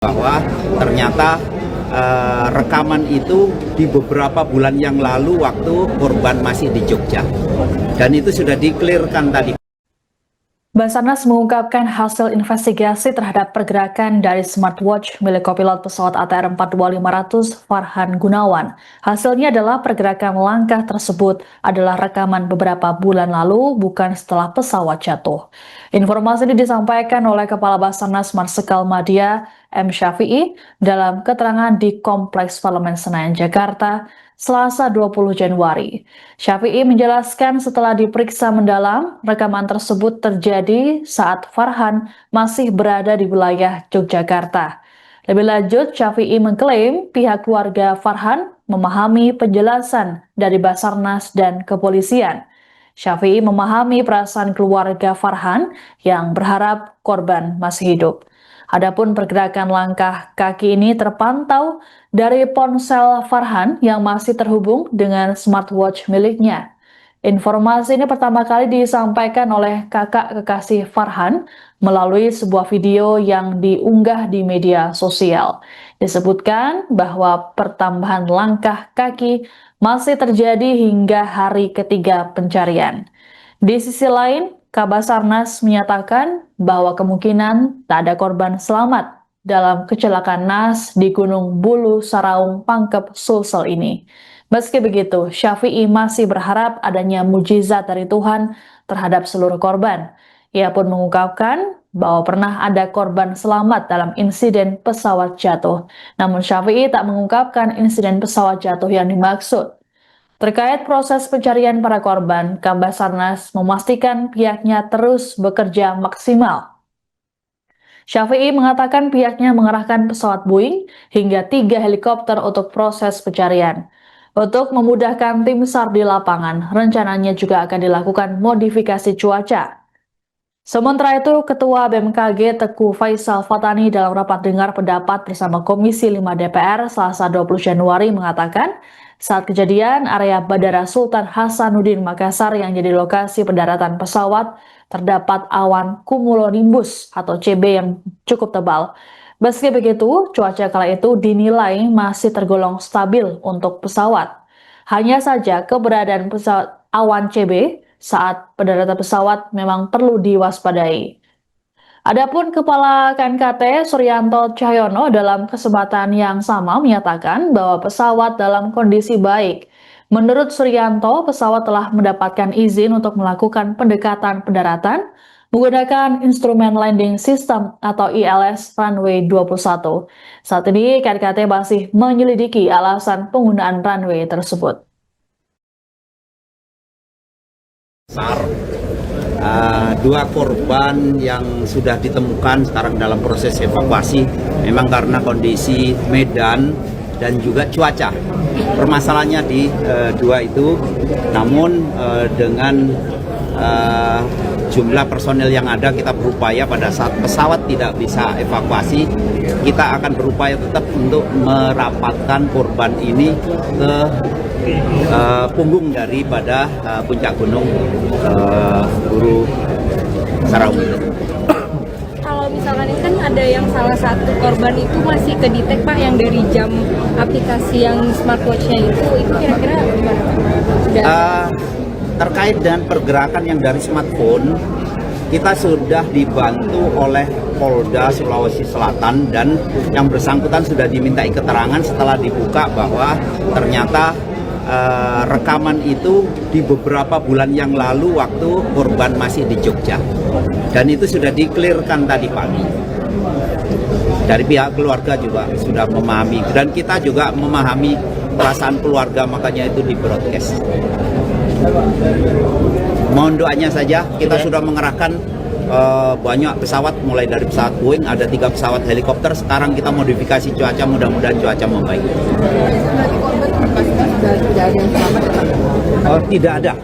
bahwa ternyata rekaman itu di beberapa bulan yang lalu waktu korban masih di Jogja, dan itu sudah diklirkan tadi. Basarnas mengungkapkan hasil investigasi terhadap pergerakan dari smartwatch milik kopilot pesawat ATR 42500 Farhan Gunawan. Hasilnya adalah pergerakan langkah tersebut adalah rekaman beberapa bulan lalu, bukan setelah pesawat jatuh. Informasi ini disampaikan oleh Kepala Basarnas Marsikal Madya M. Syafi'i dalam keterangan di Kompleks Parlemen Senayan, Jakarta, Selasa 20 Januari. Syafi'i menjelaskan setelah diperiksa mendalam, rekaman tersebut terjadi saat Farhan masih berada di wilayah Yogyakarta. Lebih lanjut, Syafi'i mengklaim pihak keluarga Farhan memahami penjelasan dari Basarnas dan kepolisian. Syafi'i memahami perasaan keluarga Farhan yang berharap korban masih hidup. Adapun pergerakan langkah kaki ini terpantau dari ponsel Farhan yang masih terhubung dengan smartwatch miliknya. Informasi ini pertama kali disampaikan oleh kakak kekasih Farhan melalui sebuah video yang diunggah di media sosial. Disebutkan bahwa pertambahan langkah kaki masih terjadi hingga hari ketiga pencarian. Di sisi lain, Kabasarnas menyatakan bahwa kemungkinan tak ada korban selamat dalam kecelakaan naas di Gunung Bulu Saraung, Pangkep, Sulsel ini. Meski begitu, Syafi'i masih berharap adanya mujizat dari Tuhan terhadap seluruh korban. Ia pun mengungkapkan bahwa pernah ada korban selamat dalam insiden pesawat jatuh. Namun Syafi'i tak mengungkapkan insiden pesawat jatuh yang dimaksud. Terkait proses pencarian para korban, Kabasarnas memastikan pihaknya terus bekerja maksimal. Syafi'i mengatakan pihaknya mengerahkan pesawat Boeing hingga 3 helikopter untuk proses pencarian. Untuk memudahkan tim SAR di lapangan, rencananya juga akan dilakukan modifikasi cuaca. Sementara itu, Ketua BMKG Teguh Faisal Fatani dalam rapat dengar pendapat bersama Komisi 5 DPR Selasa 20 Januari mengatakan, saat kejadian area Bandara Sultan Hasanuddin Makassar yang jadi lokasi pendaratan pesawat, terdapat awan cumulonimbus atau CB yang cukup tebal. Meski begitu, cuaca kala itu dinilai masih tergolong stabil untuk pesawat. Hanya saja keberadaan pesawat awan CB saat pendaratan pesawat memang perlu diwaspadai. Adapun Kepala KNKT Suryanto Cahyono dalam kesempatan yang sama menyatakan bahwa pesawat dalam kondisi baik. Menurut Suryanto, pesawat telah mendapatkan izin untuk melakukan pendekatan pendaratan menggunakan instrumen landing system atau ILS runway 21. Saat ini KNKT masih menyelidiki alasan penggunaan runway tersebut. Dua korban yang sudah ditemukan sekarang dalam proses evakuasi memang karena kondisi medan dan juga cuaca. Permasalahannya di dua itu, namun dengan jumlah personel yang ada kita berupaya pada saat pesawat tidak bisa evakuasi, kita akan berupaya tetap untuk merapatkan korban ini ke punggung daripada puncak gunung Bulu Saraung. Kalau misalkan ini kan ada yang salah satu korban itu masih kedetek Pak, yang dari jam aplikasi yang smartwatch-nya itu kira-kira gimana? Terkait dengan pergerakan yang dari smartphone, kita sudah dibantu oleh Polda Sulawesi Selatan dan yang bersangkutan sudah dimintai keterangan setelah dibuka bahwa ternyata rekaman itu di beberapa bulan yang lalu waktu korban masih di Jogja, dan itu sudah diklirkan tadi pagi. Dari pihak keluarga juga sudah memahami, dan kita juga memahami perasaan keluarga, makanya itu di broadcast. Mohon doanya saja, kita sudah mengerahkan banyak pesawat, mulai dari pesawat Boeing, ada 3 pesawat helikopter. Sekarang kita modifikasi cuaca, mudah-mudahan cuaca membaik. Tidak ada.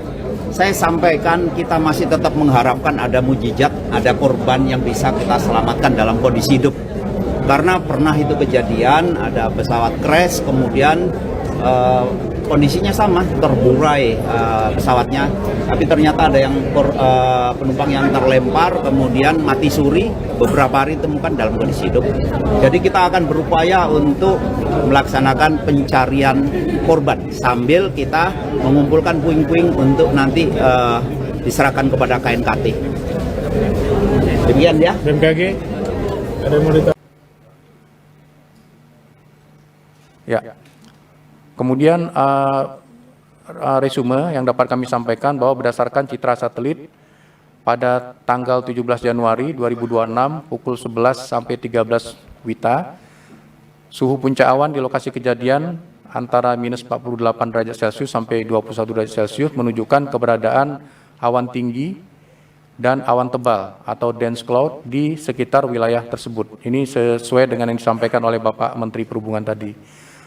Saya sampaikan kita masih tetap mengharapkan ada mujizat, ada korban yang bisa kita selamatkan dalam kondisi hidup. Karena pernah itu kejadian, ada pesawat crash, kemudian kondisinya sama, terburai pesawatnya, tapi ternyata ada yang penumpang yang terlempar, kemudian mati suri, beberapa hari ditemukan dalam kondisi hidup. Jadi kita akan berupaya untuk melaksanakan pencarian korban sambil kita mengumpulkan puing-puing untuk nanti diserahkan kepada KNKT. Demikian ya. BMKG, ada yang mau ditanya? Ya. Kemudian resume yang dapat kami sampaikan bahwa berdasarkan citra satelit pada tanggal 17 Januari 2026 pukul 11 sampai 13 WITA, suhu puncak awan di lokasi kejadian antara minus 48 derajat Celcius sampai 21 derajat Celcius menunjukkan keberadaan awan tinggi dan awan tebal atau dense cloud di sekitar wilayah tersebut. Ini sesuai dengan yang disampaikan oleh Bapak Menteri Perhubungan tadi.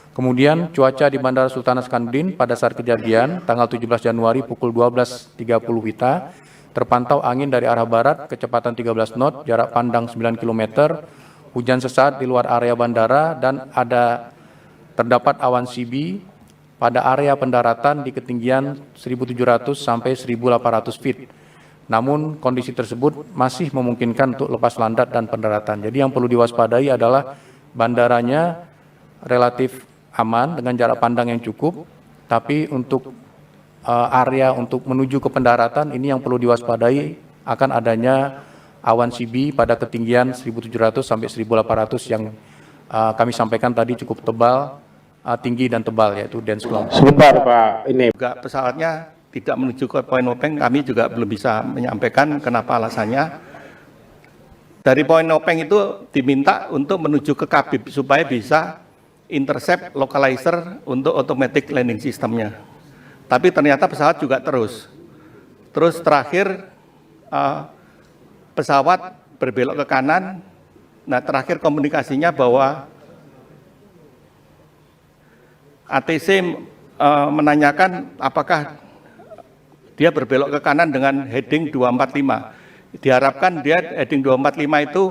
Kemudian cuaca di Bandara Sultan Hasanuddin pada saat kejadian tanggal 17 Januari pukul 12.30 WITA terpantau angin dari arah barat kecepatan 13 knot, jarak pandang 9 km, hujan sesaat di luar area bandara dan terdapat awan CB pada area pendaratan di ketinggian 1.700 sampai 1.800 feet. Namun kondisi tersebut masih memungkinkan untuk lepas landat dan pendaratan. Jadi yang perlu diwaspadai adalah bandaranya relatif aman dengan jarak pandang yang cukup, tapi untuk area untuk menuju ke pendaratan ini yang perlu diwaspadai akan adanya awan CB pada ketinggian 1.700 sampai 1.800 yang kami sampaikan tadi cukup tebal, tinggi dan tebal, yaitu dense cloud. Sebentar Pak, ini Juga pesawatnya tidak menuju ke Poin Nopeng, kami juga belum bisa menyampaikan kenapa alasannya. Dari Poin Nopeng itu diminta untuk menuju ke Kabib supaya bisa intercept localizer untuk automatic landing systemnya. Tapi ternyata pesawat juga terus terakhir pesawat berbelok ke kanan. Nah, terakhir komunikasinya bahwa ATC menanyakan apakah dia berbelok ke kanan dengan heading 245. Diharapkan dia heading 245 itu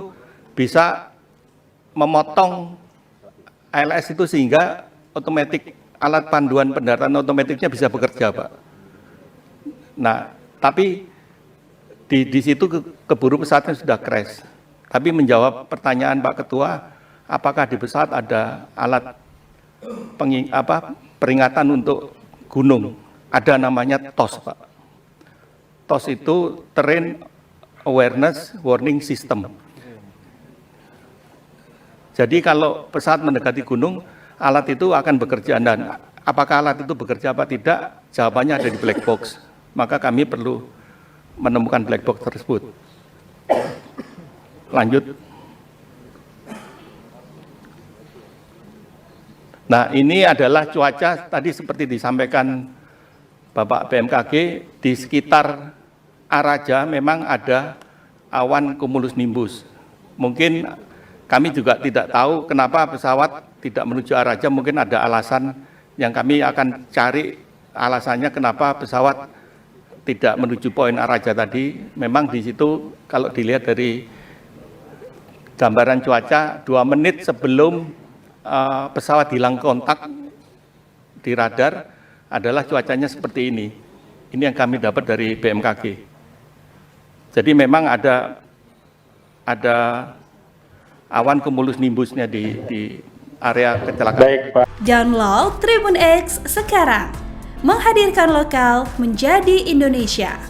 bisa memotong ALS itu sehingga otomatis alat panduan pendaratan otomatisnya bisa bekerja, Pak. Nah, tapi di situ keburu pesawatnya sudah crash. Tapi menjawab pertanyaan Pak Ketua, apakah di pesawat ada alat peringatan untuk gunung? Ada namanya TOS, Pak. TOS itu Terrain Awareness Warning System. Jadi kalau pesawat mendekati gunung, alat itu akan bekerja. Dan apakah alat itu bekerja apa tidak? Jawabannya ada di black box. Maka kami perlu menemukan black box tersebut. Lanjut. Nah, ini adalah cuaca tadi seperti disampaikan Bapak BMKG, di sekitar Araja memang ada awan cumulus nimbus. Mungkin kami juga tidak tahu kenapa pesawat tidak menuju Araja, mungkin ada alasan yang kami akan cari alasannya kenapa pesawat tidak menuju poin Araja tadi. Memang di situ kalau dilihat dari gambaran cuaca 2 menit sebelum pesawat hilang kontak di radar adalah cuacanya seperti ini. Ini yang kami dapat dari BMKG. Jadi memang ada awan cumulus nimbusnya di area kecelakaan. baik Pak. Download Tribun X sekarang. Menghadirkan lokal menjadi Indonesia.